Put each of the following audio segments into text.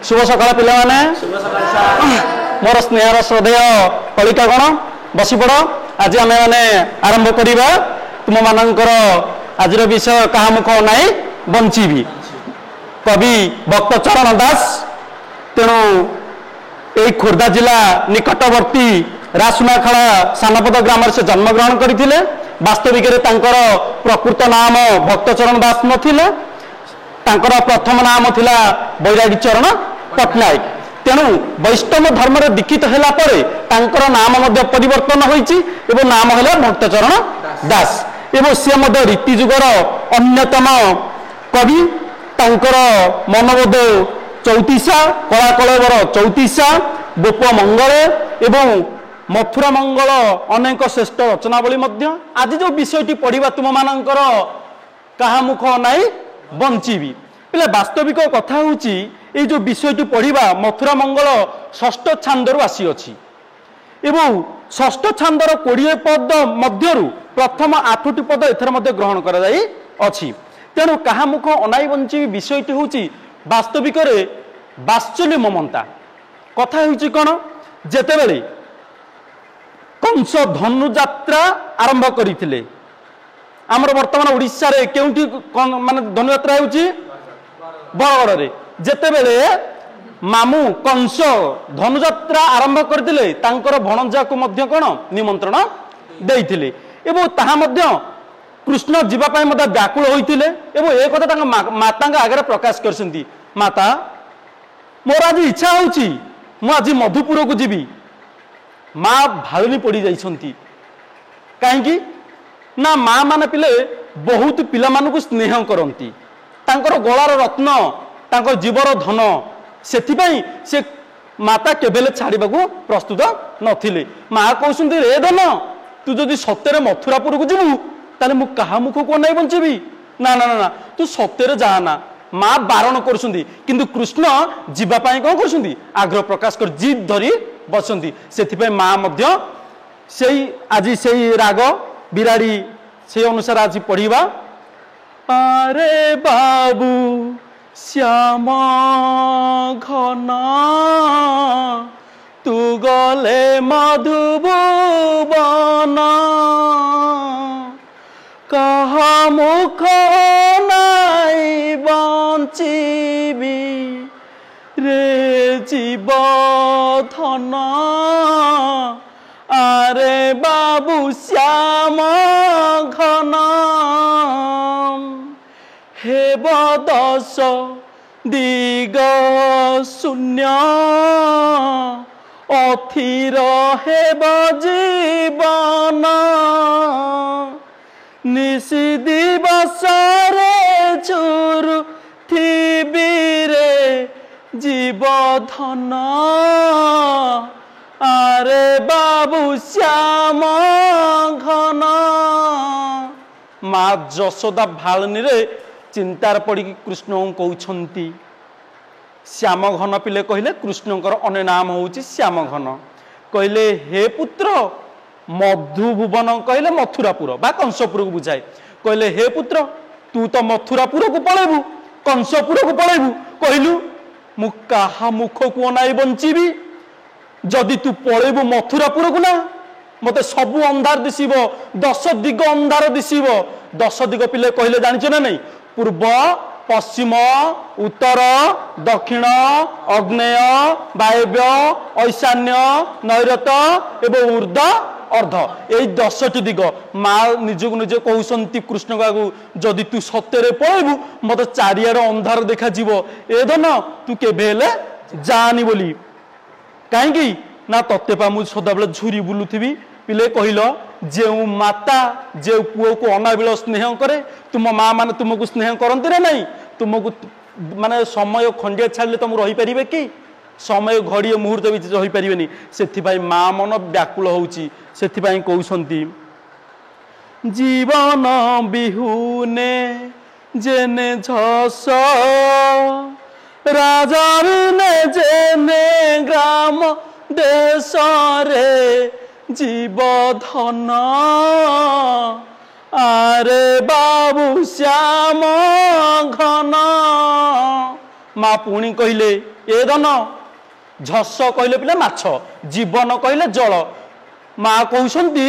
शुभ सकाळ पिलाने मोर स्नेहर श्रद्धेय कलिका गण बसीपड़ आज आम मैंने आरंभ करवा तुम मानकर आज विषय क्या मुख नाई बंची कवि भक्तचरण दास तेणु यही खोर्धा जिला निकटवर्ती रासुनाखाला सानपद ग्राम से जन्मग्रहण करते वास्तविक प्रकृत नाम भक्तचरण दास नथिले प्रथम नाम थिला बैरागी चरण पट्टनायक तेणु वैष्णव धर्म दीक्षित है नाम परिवर्तन होती नाम है भक्तचरण दास एवं सी रीतिजुगर अन्यतम कवि तांकर मनोबोध चौतीसा कलाकलवर चौतीसा गोप मंगल एवं मथुरा मंगल अनेक श्रेष्ठ रचनावली आज जो विषयटी पढ़ा तुम मानकर कहा मुख नाई बंची पे वास्तविक कथा हूँ ये जो विषयटी पढ़ा मथुरा मंगल षष्ठ छांदर आसी अच्छी एवं षष्ठ छांदर 20 पद मध्यरु प्रथम 8टी पद एथर मध्य ग्रहण कर तेणु कहा मुख अनाई बंची विषयटी हूँ वास्तविक वात्सल्य ममता कथा हूँ कौन जेतेबेले कंस धनुयात्रा आरंभ करते आमर बर्तमान ओडिशा रे केउठी माने धनुयात्रा होउची बरगड़ रे जेतेबेले मामू कंस धनुयात्रा आरंभ करते तांकर भणजा को मध्य कोन निमंत्रण देइथिले एवं ताहा मध्य कृष्ण जीवा पाई मध्य व्याकुल होइथिले एवं ए कथा तांग मातांग आगे प्रकाश करसंती माता मोर आज इच्छा होउची मु आज मधुपुर को जीवी माँ भालुनी पड़ी जाइछंती काहेकि ना माँ माने पिले बहुत पिला मानकु स्नेह करंती तांकर गलार रत्न तांकर जीवर धन सेथिपाई से माता केबेले छाड़ीबा को प्रस्तुत नथिले माँ कहउसंती रे धन तू जदि सत्यरे मथुरापुर को जीवु ताले मु कहा मुख को नै बंचीबी ना ना ना तू सत्यरे जा ना माँ बारण करसंती किंतु कृष्ण जीवा पाई कोन करसंती आग्रह प्रकाश कर जिद धरी बसंती सेथिपाई माँ मध्य सेई आज सेई राग बिराड़ी से अनुसार आज पढ़ा अरे बाबू श्याम घन तू गले मधुबन कहा मुख नाई बंचीबी रे जीव धन अरे बाबू श्याम घन हेब दश दिग शून्य अथिर हेब जीवन निशि दिवस रे झुरु थिबिरे जीव धन अरे बाबू श्याम घन माँ जशोदा भालनी रे चिंतार पड़ी कृष्ण कहउछंती श्याम घन पिले कहले कृष्णकर अन्य नाम होउची श्याम घन कहले हे पुत्र मधुभुवन कहले मथुरापुर बा कंसपुर को बुझाए कहले हे पुत्र तू तो मथुरापुर को पळेबू कंसपुर को पळेबू कहलु मु काहा मुख को नाई बंचीबी जदि तू पळेबू मथुरापुर को ना मते सबु अंधार दिसिब 10 दिग अंधार दिसिब 10 दिग पिले कहले जानिछ ना नहीं पूर्व पश्चिम उत्तर दक्षिण अग्नेय वायव्य ईशान्य नैऋत एवं ऊर्ध्व अर्ध यही 10टी दिग माँ निजक निजे कहते कृष्ण बाबू जदि तू सत्य पळेबू मत चारिआड अंधार देखा ए धन तू केबे जानी बोली कहीं ना तत्ते पा मुझे सदाबले झुरी बुलुथी पिले कहल जो माता जो पुओ को अनाबिल स्नेह करे तुम माँ मैंने तुमको स्नेह करती ना नहीं तुमको माने समय खंडिया छाड़े तुम रही पारे कि समय घड़िए मुहूर्त भी रही पारे से माँ मन व्याकुल होउची से कहते जीवन बिहुने जेने झस राजा जेने ग्राम देश रे जीव धन आरे बाबू श्याम घन माँ पुणी कहले ए धन झस कहले पिले माछ जीवन कहले जल माँ कहउछंती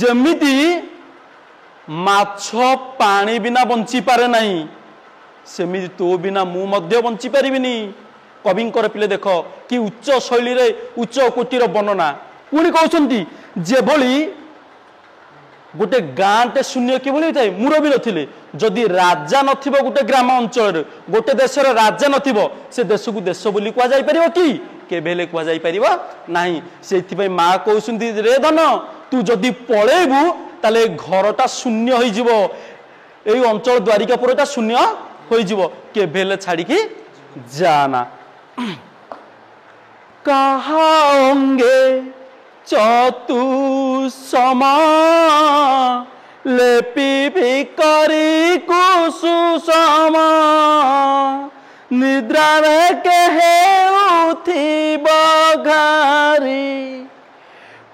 जेमिति माछ पानी बिना बंची पारे नहीं सेमिति तो बिना मु मध्य बंची पारिबिनी कविंकर पिले देख कि उच्च शैली रे उच्च कोटिर वर्णना पुणी कहउछंती जेभली गोटे गाँटे शून्य किभली थाए मुरबी नथिले जदि राजा नथिबो गोटे ग्राम अंचल गोटे देशर राजा नथिबो से देश को देश बोली कुआ जाई परिबो कि केबेले कुआ जाई परिबो नाही सेथि पई मां कहउछंती रे धन तू जदि पळेबू ताले घरटा शून्य होई जिवो एई अंचल द्वारिकापुरटा शून्य होई जिवो केबेले छाड़ी की जाना कहा अंगे चतुसमा लेपी भिकारी कुसुसमा निद्रा में कहे उठी बघारी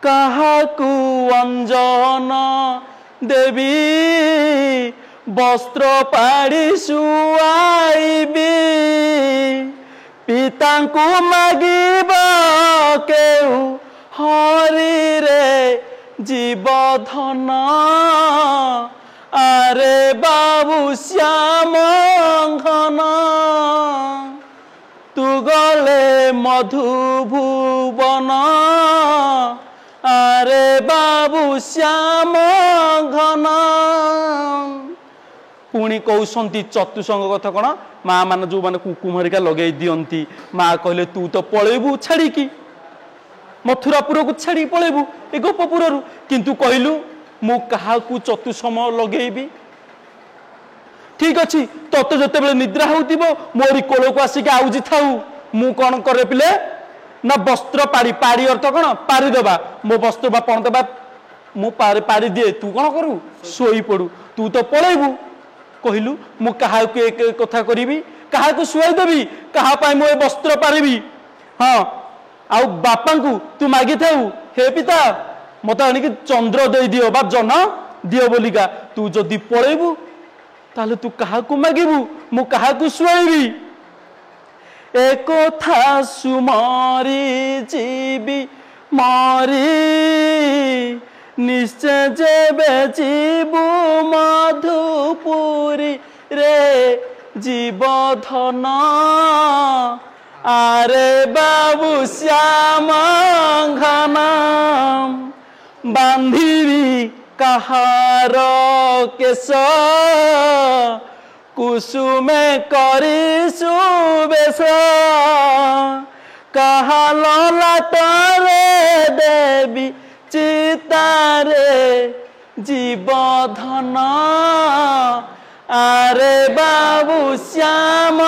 कहा कु अंजन देवी वस्त्र पाड़ी सुआईबी पिता को मागिब केउ हरि रे जीव धन आरे बाबू श्याम घन तू गले मधुभुवन आरे बाबू श्याम घन पुणी कहउछंती चतुसंग कथा कौन माँ मान जो मैंने कुकुम हरिका लगे दियंती माँ कहले तू तो पलैबू छाड़ी मथुरापुर को छाड़ी पलैबू ए गोपपुर किंतु कहलु मु कहा चतुसम लगेबी ठीक अच्छी तत जो निद्रा होतिबो मोरी कोल को आसिक आउजी थाऊ मु कौन करे पिले ना वस्त्र पाड़ी पाड़ी अर्थ कौन पारी देबा मो वस्त्र बा पण देबा मु पारी दिए तू कौन करू सोई पड़ू तू तो पलैबू कहलु मु कहा एक कथा करी कहा शुआई देवी कहा मु वस्त्र पारिबी हाँ आउ बापा को तू मागी थाऊ हे पिता मत आनिक चंद्र दे दियो बा जन दियो बोलिका तू जदि पलैबू ताले तू कहा मागिबू मु कहा शुआईबी एक था सुमारी जीवी मारी निश्चय जेबे जीवु मधुपुरी रे जीव धन आरे बाबू श्याम घन बांधिबी कहार केश कुसुमे करी सुबेश कहा ललाटरे देवी चितारे जीव धन आरे बाबू श्याम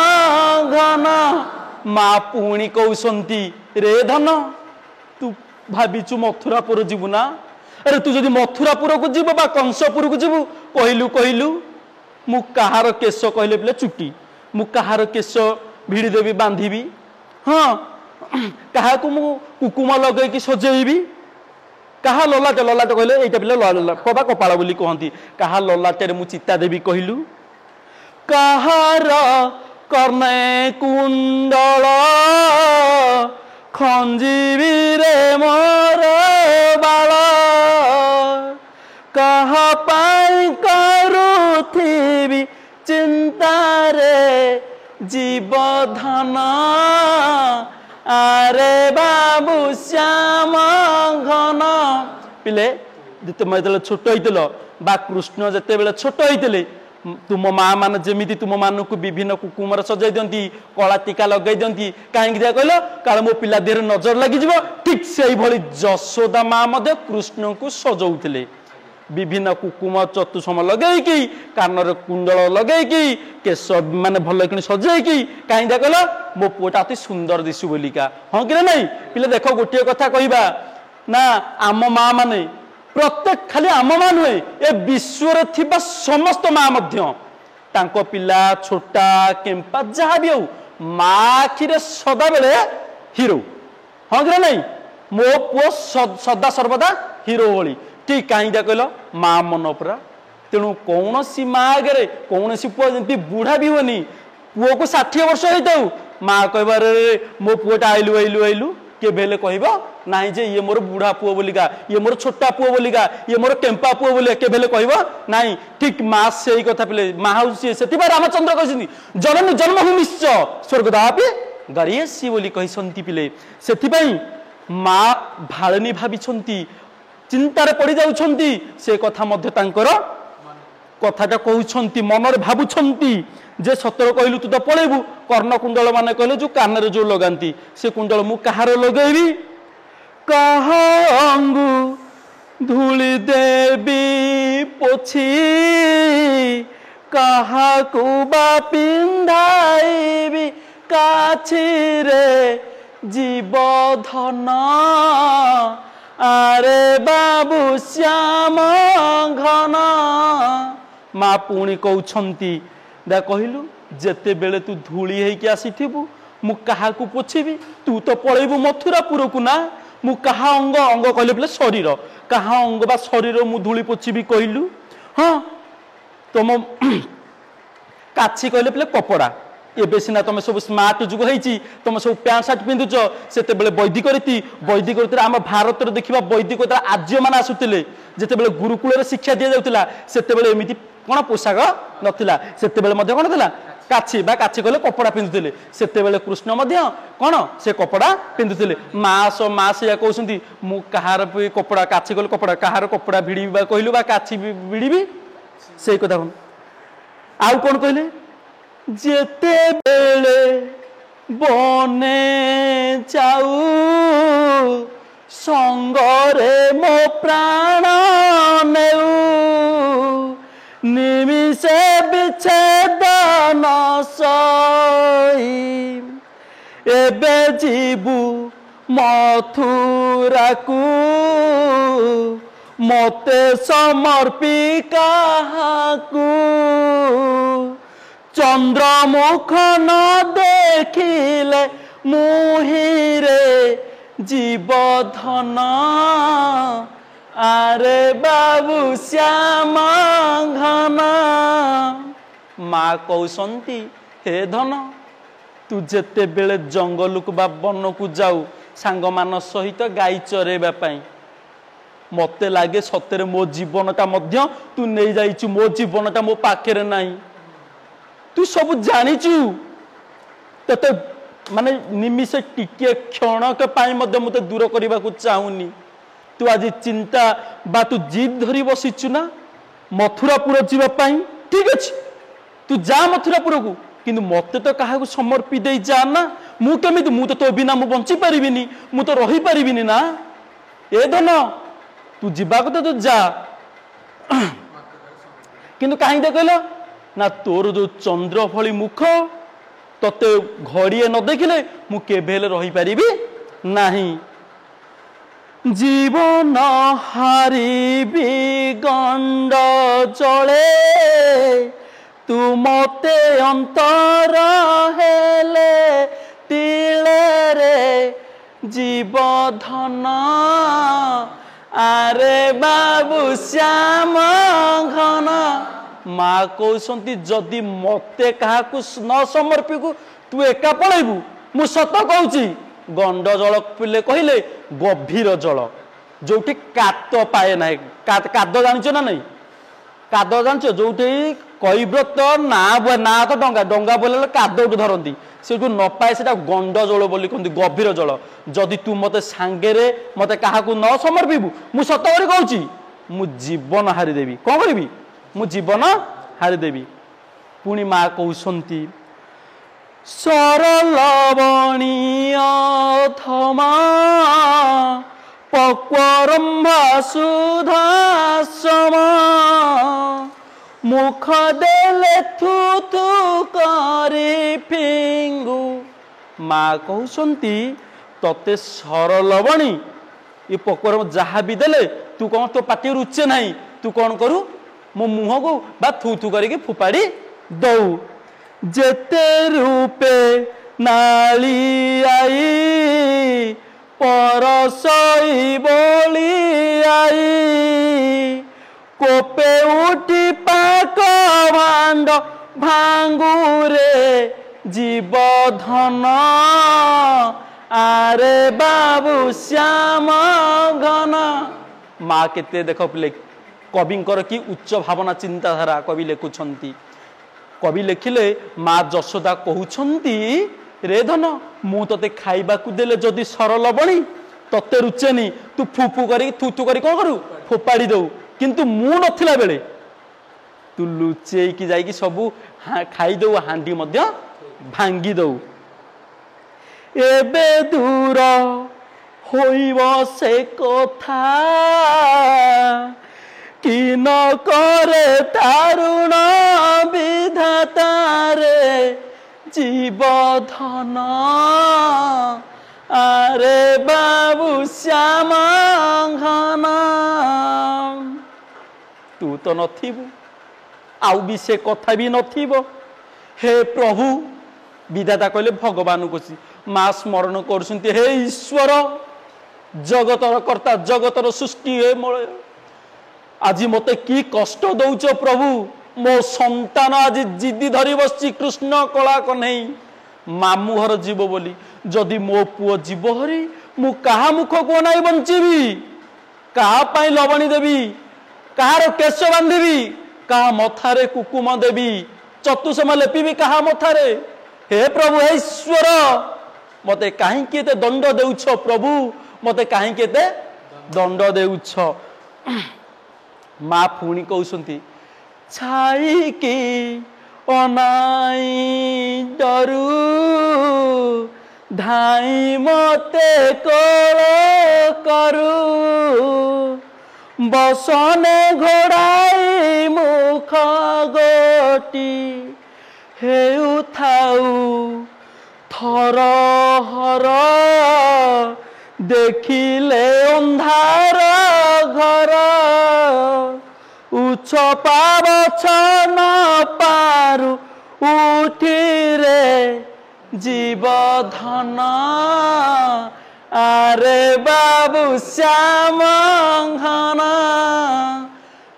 घन माँ पुणी कहउछंती रे धन तू भाविचु मथुरापुर जीवु ना अरे तू जदि मथुरापुर को जीव बा कंसपुर को जीवु कहलु मु कहार केश कहले पिले चुटी मु कहार केश भिड़ी देवी बांधिबी हाँ कहा मु कुकुम लगे सजेबी कहा ललाट कहले एटा पिले कबा कपाल बोली कहती कहा ललाटे मु चिता देवी कहलु कहार कर्णे कुंडल खंजीबी रे मोर बाल कहा पाई करुथिबी चिंता रे जीव धन आरे बाबू श्याम घन पिले तुम जो छोट होइतिल बा कृष्ण जिते बेले छोट होइतिले तुम माँ मान जमी तुम मान को विभिन्न कुकुमर सजाई दियंती कला टीका लगे दियंती कहीं कहल काल मो पिला देह नजर लगी ठीक से भली जशोदा माँ कृष्ण को सजाऊले विभिन्न कुकुम चतुसम लगे कान कुंडल लगे केश माने भल कि सजाई कहीं कहल मो पुआटा अति सुंदर दिशु बोलिका हाँ कि नहीं पिले देख गोटे कथा कहवा ना आम माँ माने प्रत्येक खाली आम माँ नुहे ए विश्व समस्त माँ तांको पिला छोटा केम्पा जहाँ भी हो माँ आखिरे सदा बेले हिरो हाँ कि नहीं मो पुओ सदा सर्वदा हिरो भली ठीक कहीं कहल माँ मन परा तेणु कौन सी माँ आगे कौन सी पुआ जमी बुढ़ा भी होनी पुओ को 60 वर्ष होता माँ कहबारे मो पुओटा आइलु आइलु आइलु केबे कहब ना जे ये मोर बुढ़ा पुओ बोलिका ये मोर छोटा पुओ बोलिका ये मोर केम्पा पुओ बोलिका केबे कहब ना ठीक माँ से कथा पिले माँ हूँ सी से रामचंद्र कहते जननी जन्मभूमि स्वर्गदापि गारियसी बोली कहते पिले से माँ भालिनी भावी चिंतार पड़ जाउछंती से कथा मध्य तांकर कथाटा कहउछंती मनरे भाबुछंती जे सतर कहलु तू तो पळेबू कर्ण कुंडल माने कहले जो कानरे जो लगांती से कुंडल मु कहार लगेबी कहा अंगु धूली देवी पोछी कहा कुबा पिंधाईबी काछि रे जीव धन आरे बाबू श्याम घन माँ पुणी कहउछंती दे कहलु जेते बेले तू धूली हेकि आसीथिबु मु काहाकू पोछिबी तू तो पळेबू मथुरापुर को ना मु कहा अंग अंग कहले बोले शरीर कहा अंग बा शरीर मु धूली पोछिबी कहलु हाँ तुम काछि कहले बोले कपड़ा एबे सिना तुम सब स्मार्ट जुग होईची तुम सब पैंट शर्ट पिंधुच सेते बेले वैदिक रीति आम भारत रे देखिबा वैदिक आर्य मान आसुतिले जेते बेले गुरुकुल रे शिक्षा दिया जाउतिला सेते बेले एमिति कोन पोशाक नथिला सेते बेले मध्ये कोन थिला काछि बा काछि कहले कपड़ा पिंधुतिले सेते बेले कृष्ण मध्ये कोन से कपड़ा पिंधुतिले मास या कहउसंती मु कहार कपड़ा काछि कहले कपड़ा कहार कपड़ा भिड़ीबी बा कहलु बा काछि भिड़ीबी सेई कथा कोन आउ कोन कहले जेते बेले बने जाऊ संगरे मो प्राण नेऊ निमिषे विच्छेद न सही एबे जीवु मथुरा को मते समर्पी काहाकू चंद्रमुख न देखिले मुहिरे जीव धन आरे बाबू श्याम घन माँ कहउसंती हे धन तू जेते बेले जंगल को बा वन को जाऊ सांग मान सहित गाई चरेबा पई मते लागे सतरे मो जीवनटा मध्य तू नहीं जाइछु मो जीवनटा मो पाखरे नाही तू सब जानिचु तते माने निमिषे टिके क्षणक पाई मध्य मते दूर करबा को चाहुनी तू आज चिंता बा तू जिद धरी बसिचु ना मथुरापुर जीवा पाई ठीक अछि तू जा मथुरापुर को किंतु मते तो काहा को समर्पी दे जा ना मु केमिति मु तो बिना मु बंची परिबिनी मु तो रही परिबिनी ना ए धन तू जीवा को तो जा किंतु काहे दे कहलो ना तोर जो चंद्र भली मुख तते घड़िए न देखिले मु केबेले रही पारिबी नाही जीवन हारिबी गंड जले तू मते अंतर हेले तिले रे जीव धन आरे बाबू श्याम घन माँ कहते जदि मते क्या न समर्पिकु तू एका पलैबू मु सत कहूँ गंड जल पिले कहले गभीर जल जो कात पाए ना काद जान ना नहीं काद जान जो कैव्रत ना तो डंगा डंगा बोले काद धरती से जो न पाए से गंड जल बोली कहते गभीर जल जदि तू मत सांगे मत क्या न समर्पिबू मु सत कहूँ मु जीवन हारिदेवी कौन करी मु जीवन हारिदेवी पुणी माँ कहते सरलवणीय थमा पक्वरम्भा सुधासम मुख देले थू थू करी फिंगु माँ कहते तते सरलवणी ये पक्वरम जहाँ भी देले तू कौन तो पाटी रुचे नहीं तू कौन करू मो मुह को बा थू थू करके फुपाड़ी दऊ जेते रूपे नाली आई परसई बोली आई कोपे उठी पाक भांड भांगुरे जीव धन आरे बाबू श्याम घन। माँ केते देख कविंकर कि उच्च भावना चिंताधारा कवि लिखुंट। कवि लिखिले माँ जशोदा कहउछंती रे धन मु तते खाइबाकू देले जदि सरल बणी तते रुचेनी तू फुफु करी थुथु करी कौन करू फोपाड़ी दऊ, किंतु मु नथिला बेले तू लुचेई की जाई सबू खाई दऊ, हांडी मध्य भांगी दऊ। एबे दूर होइब से कथा कि न करे तारुण विधातारे जीव धन आरे बाबू श्याम घन। तू तो नथिबु आउ भी से कथा भी नथिबो। हे प्रभु विधाता कहले भगवान को माँ स्मरण कर हे ईश्वर जगतर कर्ता जगतर सृष्टि हे मलय आज मते की कष्ट दौच प्रभु। मो संतान आज जिद्दी धरी बस कृष्ण कला कन्हई मामू घर जीव बोली जदि मो पुओ जीव हरी मु कहा मुख को नाई बंचीबी, कहा पाई लवणी देवी, कहार केश बांधिबी, कहा मथारे कुकुम देवी, चतुसमा लेपिबी कहा मथारे। हे प्रभु हे ईश्वर मते कहीं एते दंड देउछ प्रभु, मते कहीं एते दंड देउछ। माँ पुणी कहउछंती छाई की अनाई डरू धाई मते कोल करू बसने घोड़ाई मुख गोटी हेउ थाउ थर हर देखिले अंधार घर उच्च पावछ न पारु उठी रे जीव धन आरे बाबू श्याम घन।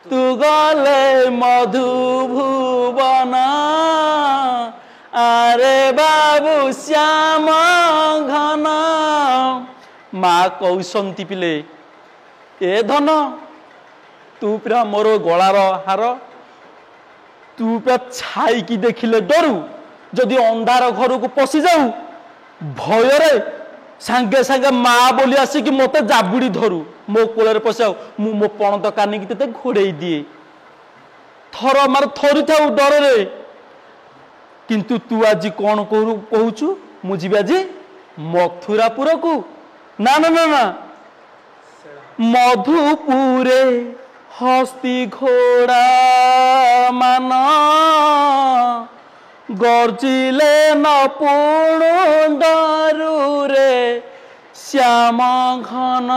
तू गले मधुभुवन आरे बाबू श्याम घन। माँ कहउछंती पिले ए धन तू पूरा मोर गलार हार तू पूरा छाई की देखिले डरू जदि अंधार घर को पशि जाऊ भय सांगे सांगे माँ बोली आसिक मत जाबुड़ी धरू मो कोल पशाऊ मु मो पणत कानिक ते घोड़े दिए थर मार थरी थाऊ डर रे। किंतु तू आज कौन कहूचु मु जीवी आज मथुरापुर को ना ना ना ना मधुपुरे हस्ती घोड़ा मान गर्जिले न पुणु डरू रे श्याम घन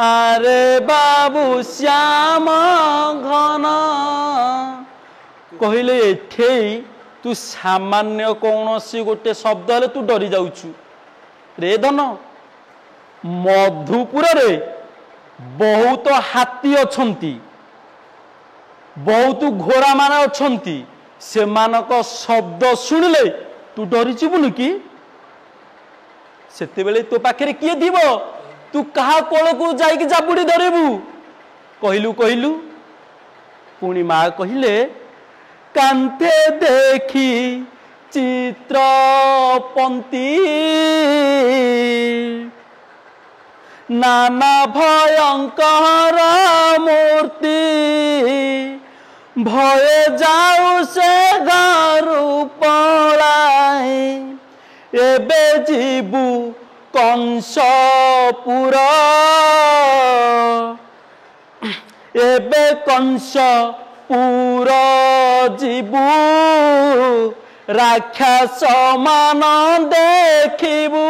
आरे बाबू श्याम घन। कहले एठे तू सामान्य कौन सी गोटे शब्द हेले तू डरी जाउछु रे धन। मधुपुर रे बहुत हाथी अछंती बहुत घोड़ा मान अछंती सेमानक शब्द शुणिले तू डरी जीवनु कि सेते बेले तो पाखे किए थी तू कहा कोल को जाइक जाबुड़ी धरबू कहलु कहलु पुणी माँ कहले कांते देखी चित्रपंती नाना भयंकर मूर्ति भय जाऊ से गारू पलाई एबे जीवु कंसपुर एबे कंसपुर जीवु राक्षस मान देखिबू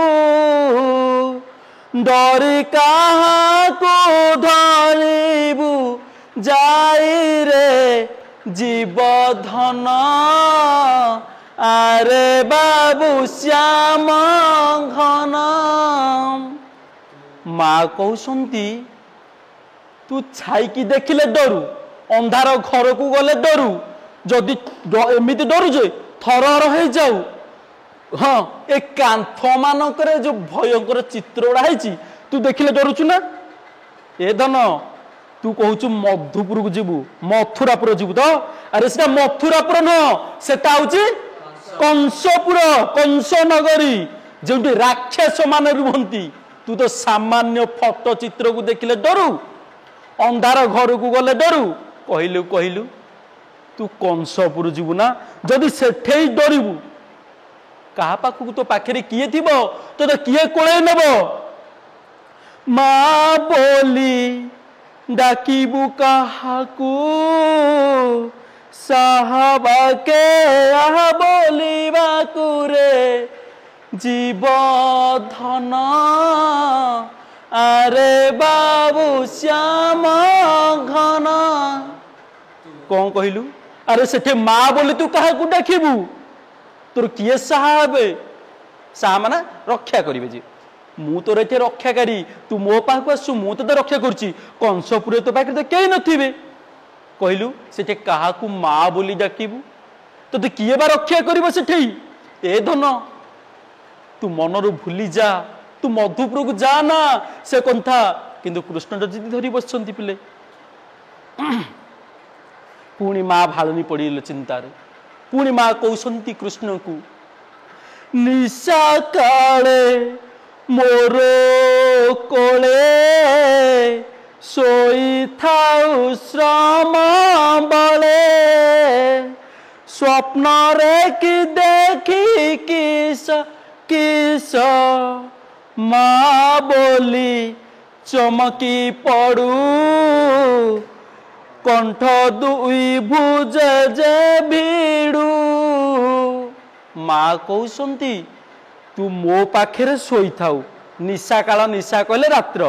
डरी कहा को धरिबू जाई रे जीव धन आरे बाबू श्याम घन। माँ कहउछंती तू छाईकी देखिले डरू अंधार घर को गले डरू जदि एमिति डरू जे थरहर हो जाऊ। हाँ ए कांथ मानकरे जो भयंकर चित्र गुड़ा है तू देखिले डरुचु ना। ए धन तू कहू मधुपुर को जीवु मथुरापुर जीवु तो अरे से मथुरापुर नुह से कंसपुर कंस नगरी जो राक्षस मान रुहंती। तू तो सामान्य फोटो चित्र को देखिले डरू अंधार घर को गले डरू कहलु कहलु तू कंसपुर जीवु ना जदि सेठे डरबू क्या पाखक तो पाखे किए थी तो किए कोले नब माँ बोली डाकिबू काहाकू साहबा के आहा बोलिबाकू रे जीव धन अरे बाबू श्याम घन कौन कहलु अरे सेठे माँ बोली तू काहाकू डाकिबू तोर किए साहा साहा माना रक्षा करेंगे जी मु तोर ये रक्षाकारी तू मो पाक आसु मु तो रक्षा करुच्ची कंसपुर तो पाखे तो कई नथिबे कहलु से क्या माँ बोली डाकिबू तो किए बा रक्षा कर ए धन तू मनरू भूली जा तू मधुपुर को जा ना से कंथा किंतु कृष्ण जिद धरी बस पिले पुणी माँ भालनी पड़े चिंतार पुणी माँ कहते कृष्ण को निशा काले मोर कोले सोई थाउ श्रम बले स्वप्न रे कि देखी किस किस माँ बोली चमकी पड़ू कंठ दुई भुज जे भिड़ू माँ कहती तू मो पाखे शोई थाऊ निशा काल निशा कहले रात्र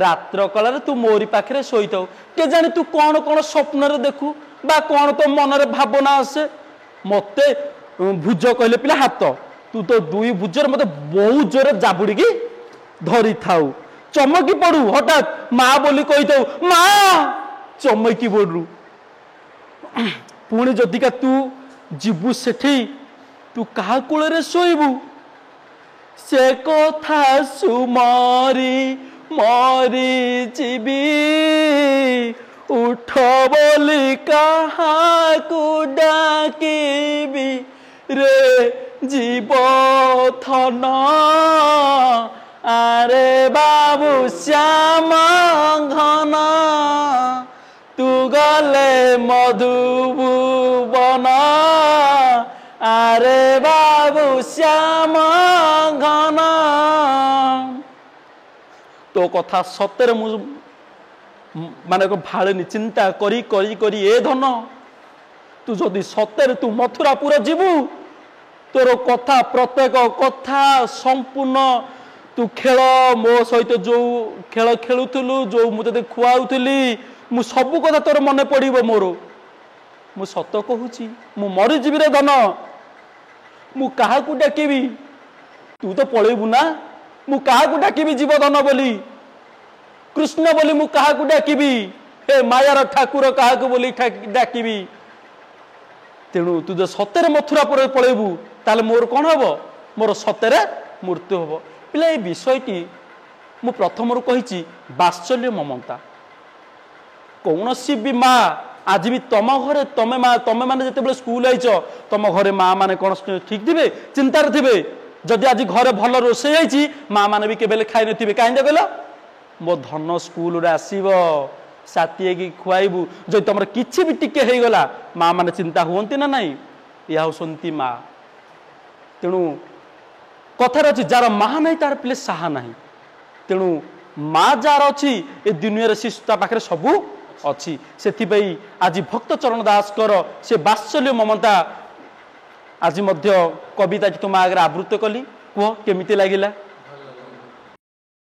रात्र काल तू मोरी पाखे शोई थाऊ के जाने तू कौन कौन स्वप्न देखू बा कौन तो मन रे भावना आसे मते भुज कहले पिला हाथ तू तो दुई भुजर मते बहुत जोर जाबुड़ी धरी थाऊ चमकी पड़ू हठात माँ बोली कही थाऊ माँ चमकी पड़ू पुणी जदिका तू जीवु सेठी तू क्या कूल शोबू से कथा सुमरी मरी जीवी उठ बोली काहाकू डाकिबी रे जीव थन अरे बाबू श्याम घन तू गले मधुबन अरे बाबू श्याम घन तो कथा सତରେ माने भाड़नी चिंता करी करी करी ए धन तू जदि सତରେ तू मथुरापुर जीवु तोर कथा प्रत्येक कथा संपूर्ण तू खेल मो सहित जो खेल खेलुलु जो मुझे खुआउली मु सबू कथा तोर मन पड़ो मोर मु सत कहूची मु मरीजी रे धन मु क्या डाकिबी तू तो पलैबू ना मु क्या डाकिबी जीव धन बोली कृष्ण बोली मु क्या डाकिबी हे मायार ठाकुर क्या बोली डाकिबी तेणु तू जो सତରେ मथुरापुर पलैबू ताले मोर कौन हम मोर सତରେ मृत्यु हम पिला ये विषयटी मु प्रथम कही वात्सल्य ममता कौन सी भी माँ आज भी तम घरे तमे माने जिते स्कूल आईच तम घरे माँ माने कौन ठीक थे चिंतार थे जदि आज घरे भल रोषे माँ माने भी केबेले खाई नथिबे कहीं कहल मो धन स्कूल रे आसीबो साथी की खुआबू जो तुम किसी भी टिके हो गला माँ माने चिंता हुंती ना नहीं या होती माँ तेणु कथार अच्छी जार माँ नहीं तार पिले साहा नहीं तेणु माँ जार अच्छी ए दुनिया सी पाखे सबू अच्छी से आज भक्त चरण दास से वात्सल्य ममता आज कविता तुम आगे आवृत्त कली कह केमिति लगिला।